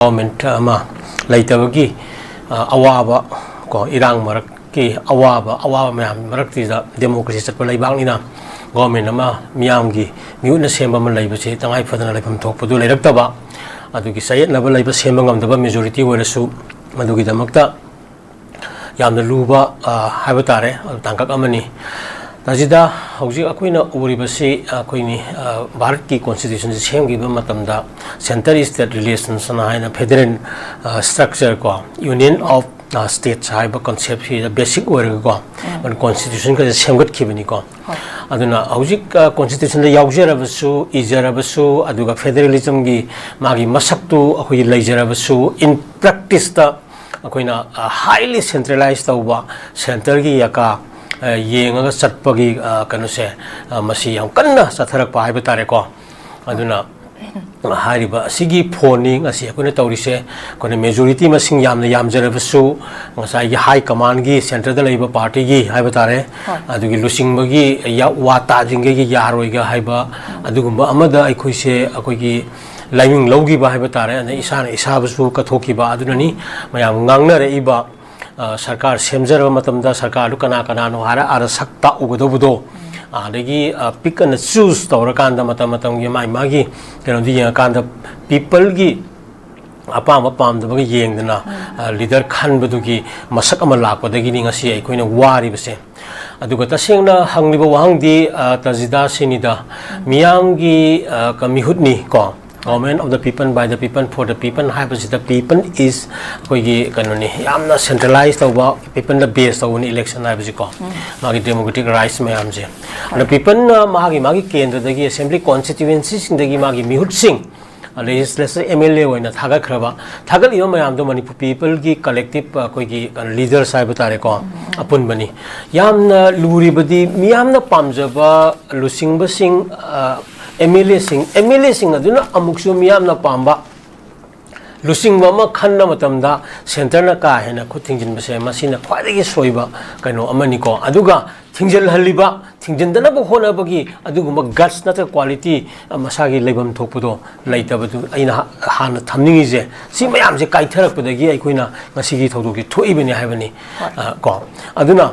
government ama laitawagi awaba ko irang marak ki awaba mayam marak ti da democracy chatpa laibang ina government ama miyam gi miuna semba man laibase tangai phadana laifam thokpa du lairak-taba adugi sayet naba laiba semba ngamdaba majority oirasu madugi damakta yamna luba haiba tare tangkak amani Tajida hauji akoina uribasi akoini Bharat ki constitution semgiba matamda center state relations na haina federal structure ko union of states haiba concept hi basic oirga ko man constitution ka semgat khibani ko aduna hauji constitution da yaujarabasu ijarabasu aduga federalism gi magi masaktu akoi leijarabasu in practice ta akoina highly centralized tauba center gi yaka yenga satpagi kanuse masi yang kanna satharak pa haiba tare ko aduna hariba sigi phoning asi akuna taurise kone majority masing yamna yamjarabasu ngasai gi high command gi center da leiba party gi haiba tare adugi lusing bagi ya wata jinge gi yaroi ga haiba adugumba amada aikoise akoigi laiming logi ba haiba tare ana isana isabasu kathoki ba adunani mayam ngangna re iba सरकार सेमजरब मतमदा सरकार कना कनानो हारा are सक्ता उगदबुदो आदगी पिकन choose तौरकांदा मतम मतम गी माई मागी कनोदी यकांदा people गी अपाम पामदबगी येंगदना लीडर खनबदुगी मसक अमा लाकपदगी नि ngasi अखोइना वारिबसे अदुगा तसेंगना हंगलिबो वांगदी तजिदा सिनिदा मियांगी कमिहुतनी को Government of the people, by the people, for the people. The people is kanoni centralized over people the base of election. Magi democratic rights may amje. The people magi kendra the assembly constituencies in the magi mihut sing. Legislature MLA oina thaga khraba thagal yo mayam do manipur people ki collective koigi leader saiba tare ko apun bani yamna luri badi miyamna pamjaba lusing basing MLA sing aduna amuksu miyamna pamba lusing mama khanna matamda center na ka hena khutingjin base masina khwaidagi soiba kaino amani ko aduga thingjal haliba thingjindana bo hona bagi aduguma guts na quality masagi lebam thokpudo laitabadu aina hana thamningi je si mayam je kaitharak pudagi aikoina ngasigi thodoki thoibani haibani ko aduna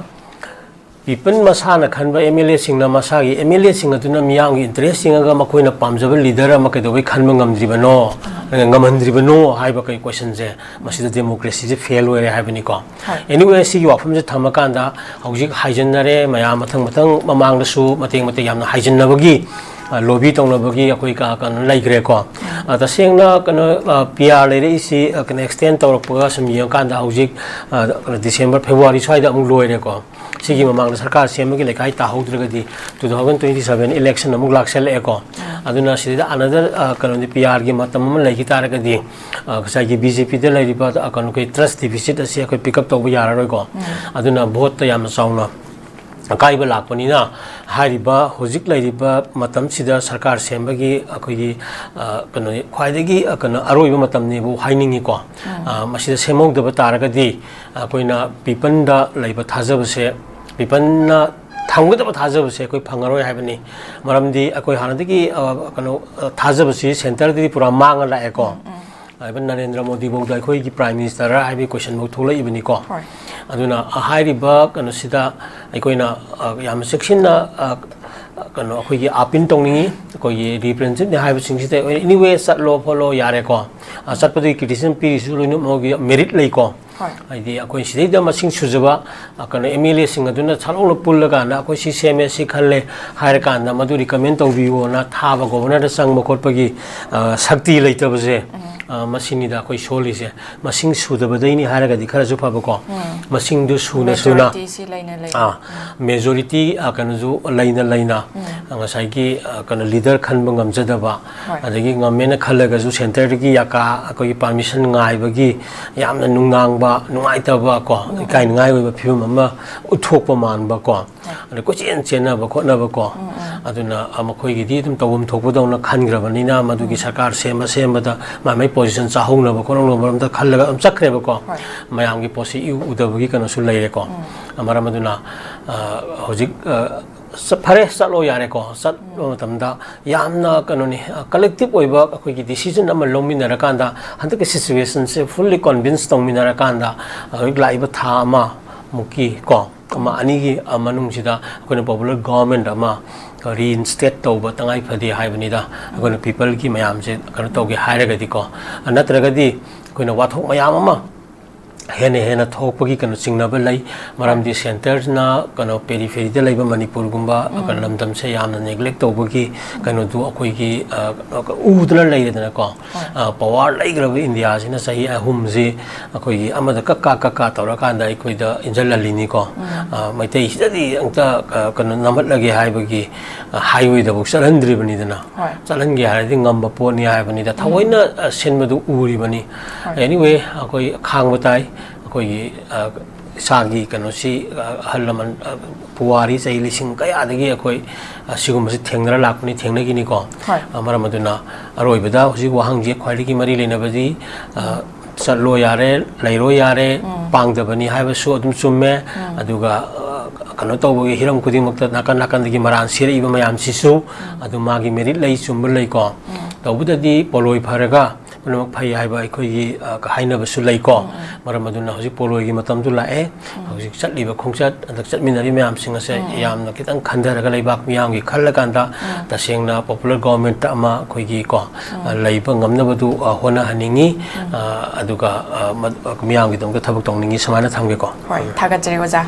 people masana khanba MLA singna masagi MLA singa tuna miyang interest singa makoina pamjaba leader ama kedoi khanba ngamdribano ngamandribano haiba kai question je masida democracy je fail ore haibani ko anyway sigi wafam je thamakanda hojik haijannare mayam mathang mamang dasu mateng yamna haijannabagi lobby tongnabagi akoi ka kan laigre ko tasengna kana PR lere isi kan extend tawrakpa samiyang kanda hojik December February swaida amuk loire ko sigi mamang sarkar semagi lekai tahodragadi 2027 election amuk laksel eko aduna sida another kanoni PR gi matam laiki taragadi kasai BJP de lairiba akanu kai trust deficit asi akoi pick up tobu yararoi ko aduna vote yam sauna akaiba lakpanina hariba hojik lairiba matam sida sarkar sembagi akoi kanoni khwaidagi kana aroiba matam ne bu hainingi ko masida semogdaba taragadi akoina people da laiba thajabase people na thangdaba thajabase koi phangaroi haibani maramdi akoi hanadagi kano thajabase center di pura manga la eko aiban Narendra Modi bogda koi ki prime minister ra haibi question mo thola ibani ko aduna hairiba kano sida aikoina yam section na kano koi ki apin tongni koi representative ne haibi singsi anyway satlo follow yare ko satpadi criticism pi suluinu mogi merit lei ko aidi akoi sidida masing sujaba akana MLA sing aduna chalong pullaga na akoi si seme si khalle hair kanda madu recommend tawbiwo na thaba governor da sang mokotpagi sakti leitabaje masini da koi soli se masing sudabadaini haraga dikhara ju phabako masing du suna majority akana ju laina ngasai ki kana leader khanba ngamjadaba adagi ngamena khallaga ju center gi yaka akoi permission ngai bagi yamna nungang nungaitaba ko kai ngai we phim ama uthokpa manba ko ane ko chena ba khotna ba ko aduna amakoi gi di dum tawum thokpa dawna khangrabani na madugi sarkar sema da mai position chahongna ba korong no maram da khallaga am chakre ba ko mayam gi posi udabagi kana su leire ko amara maduna hojik ꯐꯔꯦ ꯆꯠꯂꯣ ꯌꯥꯔꯦꯀꯣ ꯆꯠꯄ ꯃꯇꯝꯗ ꯌꯥꯝꯅ ꯀꯩꯅꯣꯅꯤ collective ꯑꯣꯏꯕ ꯑꯩꯈꯣꯏꯒꯤ decision ꯑꯃ ꯂꯧꯃꯤꯟꯅꯔꯀꯥꯟꯗ ꯍꯟꯗꯛꯀꯤ ꯁꯤꯆꯨꯋꯦꯁꯟꯁꯦ ꯐꯨꯜꯂꯤ ꯀꯟꯚꯤꯟꯁ ꯇꯧꯃꯤꯟꯅꯔꯀꯥꯟꯗ ꯍꯧꯖꯤꯛ ꯂꯥꯛꯏꯕ ꯊꯥ ꯑꯃ ꯃꯨꯛꯀꯤ ꯀꯣ ꯑꯃ ꯑꯅꯤꯒꯤ ꯃꯅꯨꯡꯁꯤꯗ ꯑꯩꯈꯣꯏꯅ ꯄꯣꯄꯨꯂꯔ ꯒꯣꯚꯔꯟꯃꯦꯟꯠ ꯑꯃ ꯔꯤꯏꯟꯁꯇꯦꯠ ꯇꯧꯕ ꯇꯉꯥꯏ ꯐꯗꯦ ꯍꯥꯏꯕꯅꯤꯗ ꯑꯩꯈꯣꯏꯅ ꯄꯤꯄꯜꯒꯤ ꯃꯌꯥꯝꯁꯦ ꯀꯩꯅꯣ ꯇꯧꯒꯦ ꯍꯥꯏꯔꯒꯗꯤꯀꯣ ꯅꯠꯇ꯭ꯔꯒꯗꯤ ꯑꯩꯈꯣꯏꯅ ꯋꯥꯊꯣꯛ ꯃꯌꯥꯝ ꯑꯃ ꯍꯦꯟꯅ ꯊꯣꯛꯄꯒꯤ ꯀꯩꯅꯣ ꯆꯤꯡꯅꯕ ꯂꯩ ꯃꯔꯝꯗꯤ ꯁꯦꯟꯇꯔꯁꯤꯅ ꯀꯩꯅꯣ ꯄꯦꯔꯤꯐꯦꯔꯤꯗ ꯂꯩꯕ ꯃꯅꯤꯄꯨꯔꯒꯨꯝꯕ ꯂꯝꯗꯝꯁꯦ ꯌꯥꯝꯅ ꯅꯦꯒ꯭ꯂꯦꯛ ꯇꯧꯕꯒꯤ ꯀꯩꯅꯣꯗꯨ ꯑꯩꯈꯣꯏꯒꯤ ꯎꯗꯅ ꯂꯩꯔꯦꯗꯅꯀꯣ ꯄꯋꯥꯔ ꯂꯩꯈ꯭ꯔꯕ ꯏꯟꯗꯤꯌꯥꯁꯤꯅ ꯆꯍꯤ ꯑꯍꯨꯝꯁꯤ ꯑꯩꯈꯣꯏꯒꯤ ꯑꯃꯗ ꯀꯛꯀꯥ ꯇꯧꯔꯀꯥꯟꯗ ꯑꯩꯈꯣꯏꯗ ꯏꯟꯖꯜꯍꯜꯂꯤꯅꯤꯀꯣ ꯃꯩꯇꯩꯁꯤꯗꯗꯤ ꯑꯝꯇ ꯀꯩꯅꯣ ꯅꯝꯍꯠꯂꯒꯦ ꯍꯥꯏꯕꯒꯤ हाईवेदबुक चलहंद्रिबनीदना चलहंगे हारदि ngamba poni हाइबनीदा थवैना सेनबदु उरिबनी एनीवे अखोई खांगबताई अखोई सागी कनोसी हल्लमन पुवारी चै लिसिंग कयादगी अखोई सिगुमसे थेंगरा लाकनी थेंगनगिनीको मरमदुना अरोइबदा हुजि वहांगजे ख्वाइदगी मरि लेनबदि चलो यारे लैरो यारे पांगदबनी हाइबसु अदुम चुम्मे अदुगा कनो तौबगी हिरम खुदिमक्ता नाकन नाकनदगी मरान सिरइबा मयाम सिसु अदु मागी मेरिट लै चुम्बा लैको तौबददि पोलोय फरगा पुनमक फै हाइबा अखोइगी हाइनबसु लैको मरमदुना हुजि पोलोयगी मतमदु लाए हुजि चटलिबा खोंगचत अदक चटमिनरि मयाम सिंगसे यामना कितंग खंदरगा लैबाक मियामगी खल्लकांदा तसेंगना पॉपुलर गवर्नमेंट अमा अखोइगी को लैबा ngamnabadu hona haningi aduga miyaamgi tamga thabak tongningi samana thamge ko hoi thagat jere oja